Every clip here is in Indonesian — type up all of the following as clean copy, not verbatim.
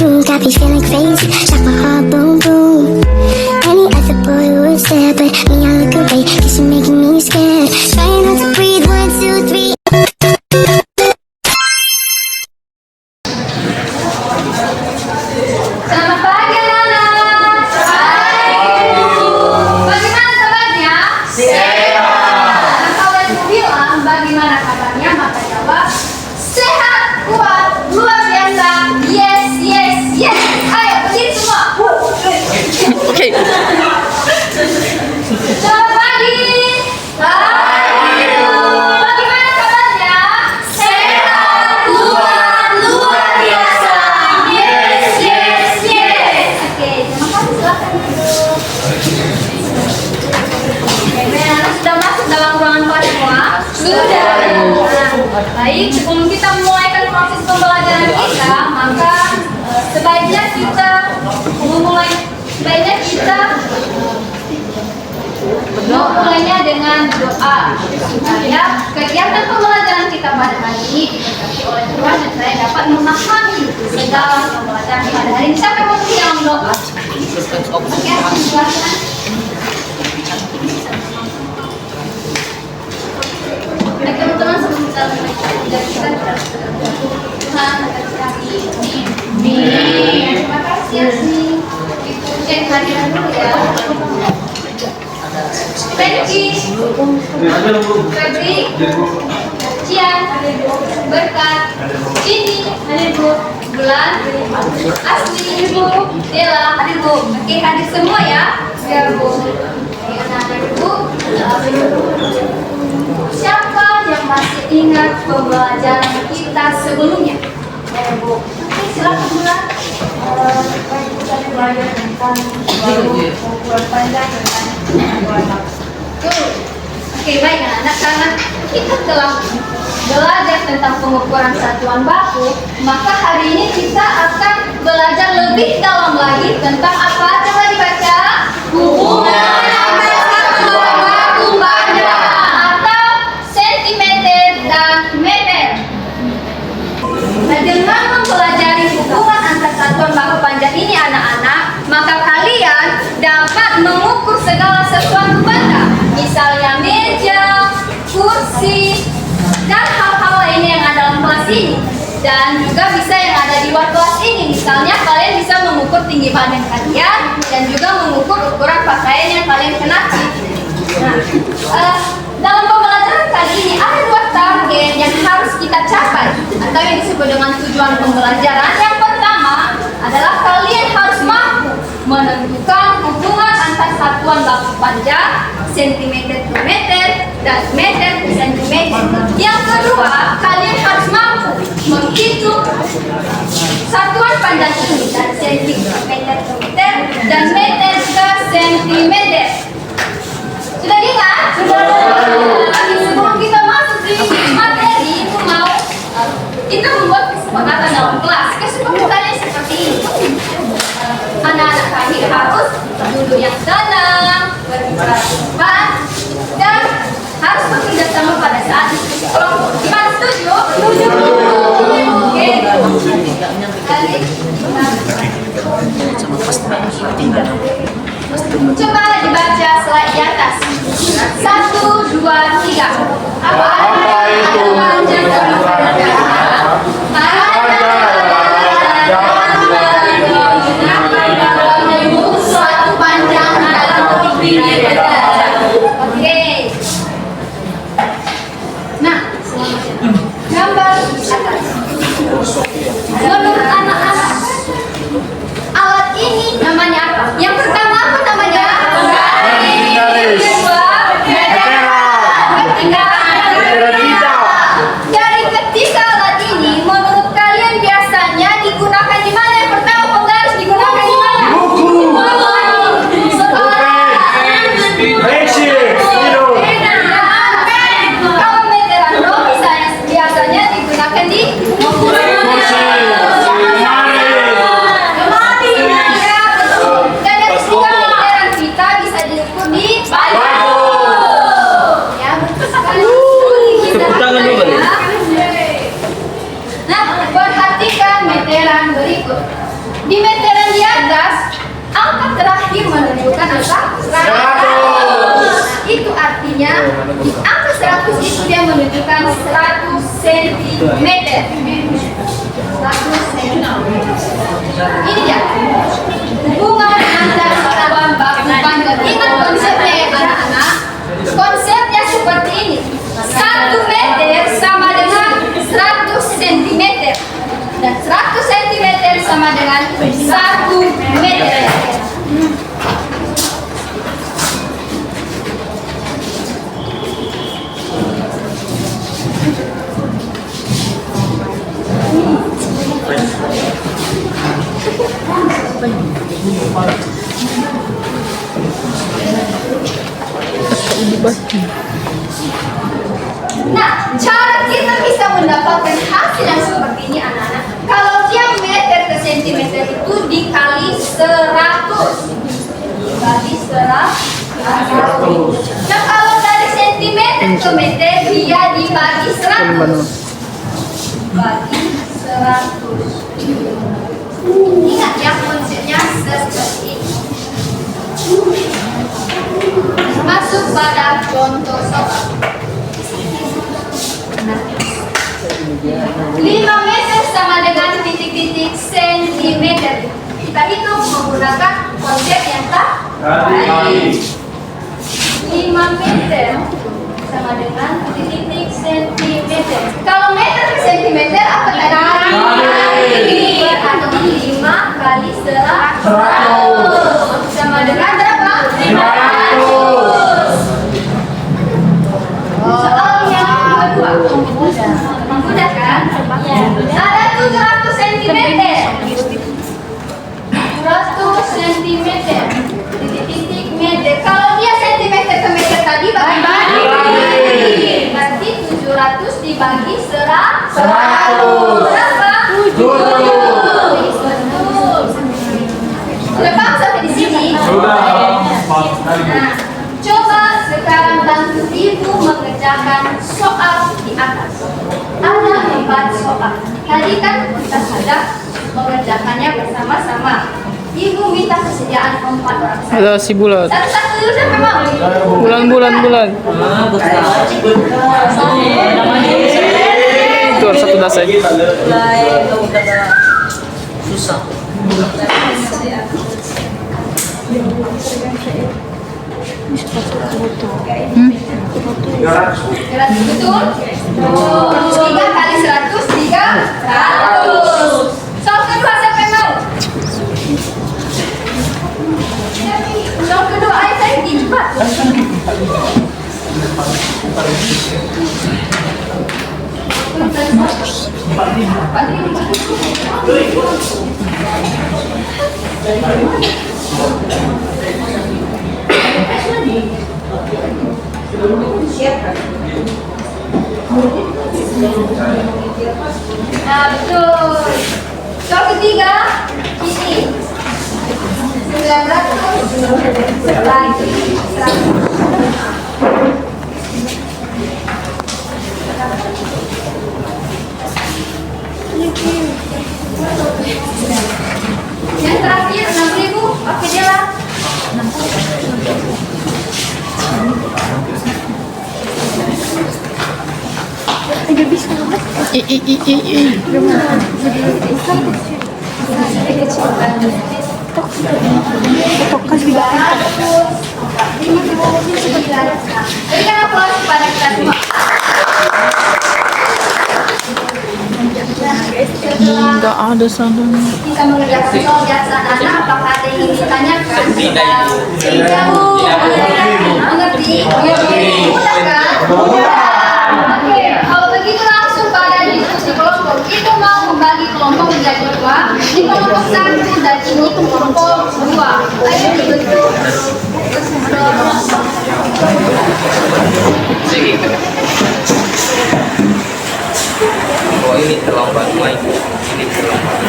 room, got me feeling crazy. Shot my heart, boom, boom. Any other boy would stare, but me, I look away, cause you're making me scared. Trying not to breathe, 1, 2, 3. Selamat pagi anak-anak. Bagaimana kabarnya? Sehat. Nah, kalau ibu bilang bagaimana kabarnya, maka jawab sehat, kuat, luar biasa. Yes, yes, yes. Ayo berdiri semua. Oke. Selamat pagi. Bagaimana kabarnya? Sehat, kuat, luar biasa. Yes, yes, yes. Oke, terima kasih. Silakan duduk. Oke, anak sudah masuk dalam ruangan kelas semua? Sudah. Baik, sebelum kita memulaikan proses pembelajaran kita, maka sebaiknya kita memulainya dengan doa supaya kegiatan pembelajaran kita pada hari ini diberkati oleh Tuhan dan saya dapat memahami segala pembelajaran pada hari ini. Siapa yang mau dalam doa? Oke, silakan. Baik teman-teman, sebelum kita mulai kita Tuhan akan kami terima kasih ya sih. Itu cek hadiran dulu ya. Peggy, Febri, Cian, Berkat, Cindy, hadir Bu, Bulan, Asli, Ibu, Dela, hadir Bu. Oke, hadir semua ya. Ya Bu. Oke, anak-anak Bu. Siapa yang masih ingat pembelajaran kita sebelumnya? Ya Bu. Oke, silakan Bulan. Kita belajar tentang ukuran panjang tentang Oke, baik anak-anak, karena kita telah belajar tentang pengukuran satuan baku, maka hari ini kita akan belajar lebih dalam lagi tentang apa? Coba dibaca. Hubungan antara satuan baku panjang atau sentimeter dan meter. Nah, dengan mempelajari hubungan antara satuan baku panjang ini anak-anak, maka kalian dapat mengukur segala sesuatu benda, misalnya meja, kursi, dan hal-hal lainnya yang ada dalam kelas ini. Dan juga bisa yang ada di luar kelas ini, misalnya kalian bisa mengukur tinggi badan kalian dan juga mengukur ukuran pakaian yang kalian kenakan. Nah, dalam pembelajaran kali ini ada 2 target yang harus kita capai atau yang disebut dengan tujuan pembelajaran. Yang pertama adalah kalian harus mampu menentukan hubungan antar satuan baku panjang sentimeter per meter dan meter per sentimeter. Yang kedua, kalian harus mampu menghitung satuan panjang ini dari sentimeter per meter dan meter ke sentimeter. Sudah diingat? Sudah. Tapi sebelum kita masuk di materi, itu mau kita membuat kesepakatan dalam kelas. Kesepakatannya seperti ini. Anak-anak kami harus duduk yang tenang, berbicara cepat, dan harus bekerja sama pada saat diskusi kelompok. Gimana, setuju? Setuju. Oke. Coba dibaca slide di atas. 1, 2, 3. Apa itu panjang dalam suatu panjang dalam Oke. Nah, gambar atas. Menurut anak-anak, alat ini namanya apa? Yang pertama apa namanya? Garis. Kedua, dari ketiga alat ini, menurut kalian biasanya digunakan di mana? Yang pertama, penggaris digunakan di mana? Kalau meteran biasanya digunakan di Di meteran di atas, angka terakhir menunjukkan angka 100. Itu artinya di angka 100 itu dia menunjukkan 100 cm. 100 cm. Ini dia hubungan antara satuan baku pangkat. Ingat konsepnya ya anak-anak. Konsepnya seperti ini. 1 meter sama dengan 100 cm. Dan 100 cm sama dengan 1 meter. Nah, cara kita bisa mendapatkan hasil yang seperti ini anak-anak. Kalau dia meter ke sentimeter itu dikali 100. Dikali 100. Nah, kalau dari sentimeter ke meter dia dibagi 100. Bagi 100. Ingat ya konsepnya seperti ini. Masuk pada contoh soal. 5 meter sama dengan titik-titik sentimeter. Kita hitung menggunakan konsep yang tadi. 5 meter sama dengan titik-titik sentimeter. Kalau meter ke sentimeter apa tadi? Atau 5 kali 100 sama dengan berapa? 500. Soalnya kedua mudah kan? Ada 700 cm. 100 cm. Titik-titik meter. Kalau dia centimeter ke meter tadi bagi. Berarti 700 dibagi 100. Berapa? 7. Sudah paham sampai di sini? Sudah. Nah, coba sekarang bantu ibu mengerjakan soal di atas. Ada 4 soal. Tadi kan kita sudah mengerjakannya bersama-sama. Ibu minta kesediaan 4 orang. Ada si bulat. Satu-satu dulu sampai mau. Bulan. Itu harus satu dasar. Susah. Betul? 3 kali 100, 300. Soal kedua siapa yang mau? Soal kedua ayo saya cepat. Nah, betul. Soal ketiga ini 900 lagi 100. Yang terakhir 6.000, oke dia lah. Berikan aplaus kepada kita semua. Enggak ada salahnya. Kita mengerjakan soal biasa anak, apakah ada yang ingin ditanyakan? Tidak, Bu. Mengerti? Mudah kan? Oke, kalau begitu langsung pada diskusi kelompok. Itu mau membagi kelompok menjadi 2. Di kelompok 1 dan ini kelompok 2. Ayo dibentuk. Oh ini terlambat main. Ini terlambat.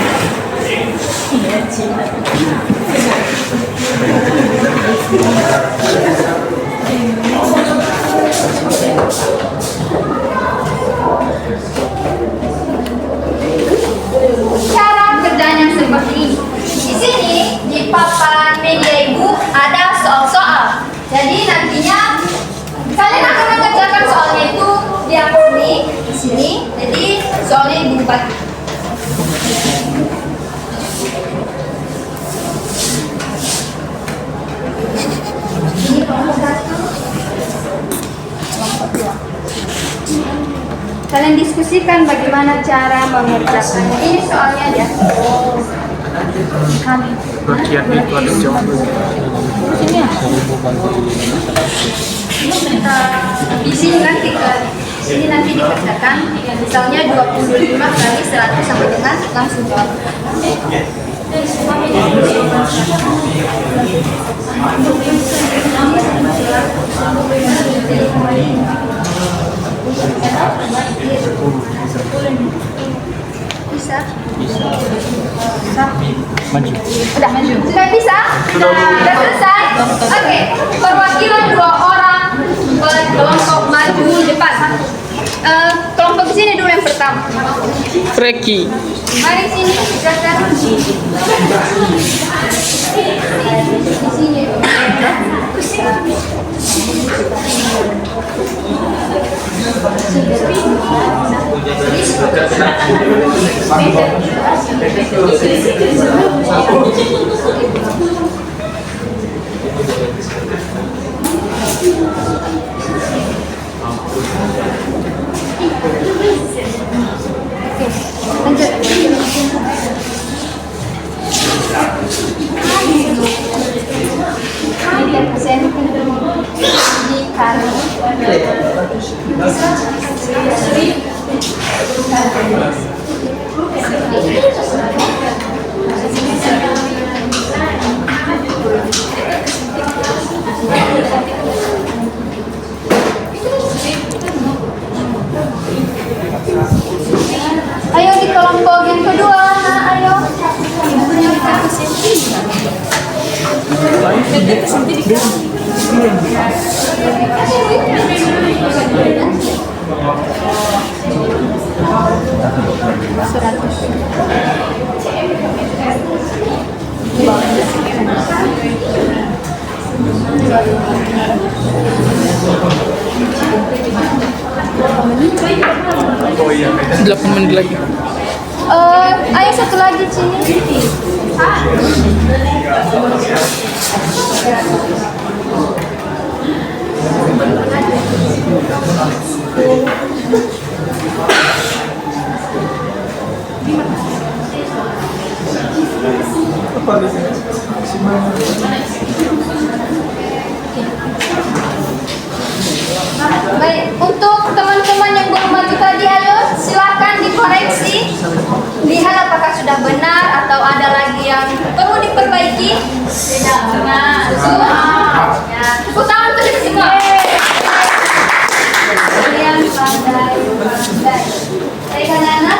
Cara kerjanya seperti ini. Kalian diskusikan bagaimana cara mengerjakannya. Ini soalnya ya. Kami. Di sini nanti dikerjakan. Misalnya 25 kali 100 sama dengan langsung jawab. Bisa? Maju. Udah maju. Sudah bisa? Sudah selesai? Oke. Perwakilan 2 orang kelompok maju depan. Kelompok di sini dulu yang pertama. Freki. Mari sini kerjakan. Di sini. Ayo di kelompok yang kedua, ayo. Delapan menit lagi. Ayo satu lagi sini. Baik, untuk teman-teman yang belum maju tadi, ayo silakan dikoreksi. Lihat apakah sudah benar atau ada lagi yang perlu diperbaiki. Tidak benar. Ya, tepuk tangan untuk kita semua. Kalian pandai. Baik, anak-anak,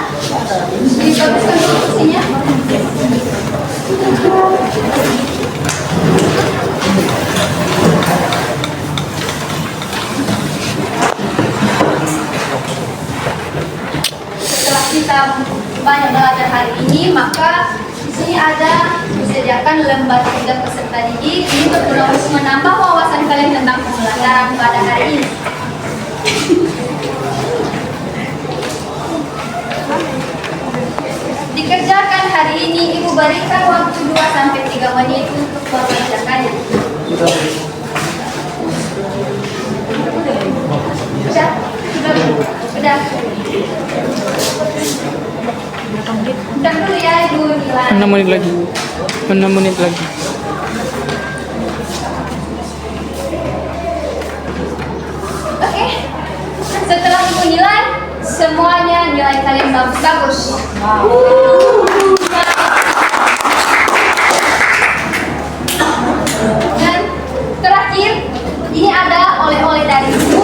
dibaguskan dulu kursinya. Setelah kita banyak belajar hari ini, maka di sini ada disediakan lembar tugas peserta didik. Ini berguna untuk menambah wawasan kalian tentang pembelajaran pada hari ini. Dikerjakan hari ini, Ibu berikan waktu 2-3 menit untuk mengerjakannya. Udah. Udah dulu ya, Ibu nilai. 6 menit lagi. 6 menit lagi. Oke. Setelah Ibu nilai, semuanya nilai kalian bagus-bagus. Dan terakhir, ini ada oleh-oleh dari Ibu.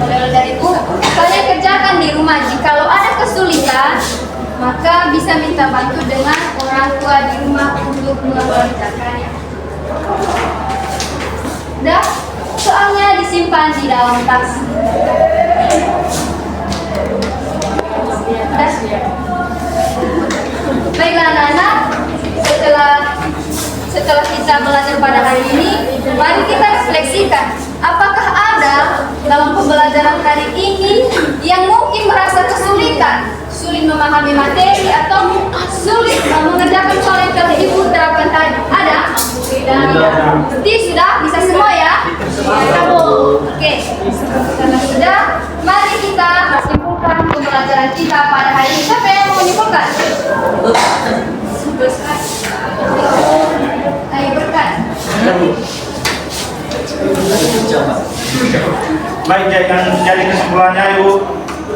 Oleh-oleh dari Ibu. Kalian kerjakan di rumah. Jikalau ada kesulitan, maka bisa minta bantu dengan orang tua di rumah untuk mengerjakannya. Udah, soalnya disimpan di dalam tas. Baiklah anak-anak, setelah kita belajar pada hari ini, mari kita refleksikan. Apakah ada dalam pembelajaran hari ini yang mungkin merasa kesulitan, sulit memahami materi atau sulit mengerjakan soal yang telah Ibu terapkan tadi? Ada? Tidak. Berarti sudah bisa semua ya? Oke. Oke, karena sudah, mari kita simpulkan pembelajaran kita pada hari ini. Siapa yang mau menyimpulkan? Ayo berkat. Baik, jadi kesimpulannya yuk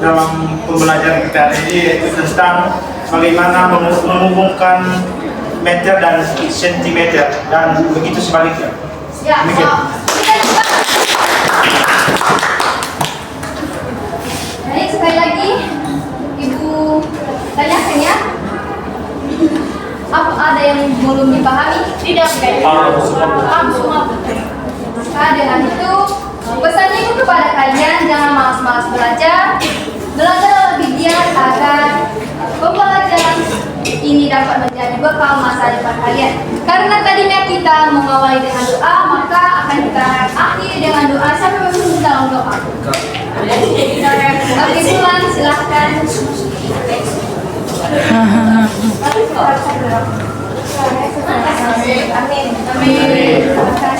dalam pembelajaran kita hari ini yaitu tentang bagaimana menghubungkan meter dan sentimeter dan begitu sebaliknya. Ya, Demikian. kita coba. Baik, sekali lagi Ibu tanyakan ya. Apa ada yang belum dipahami? Tidak, Paham semua. semua. Nah, dengan itu pesannya itu kepada kalian jangan malas-malas belajar. Belajar lebih giat agar pembelajaran ini dapat menjadi bekal masa depan kalian. Karena tadinya kita mengawali dengan doa, maka akan kita akhiri dengan doa sampai masuk dalam doa. Oke, Bulan, silahkan. Amin. Amin.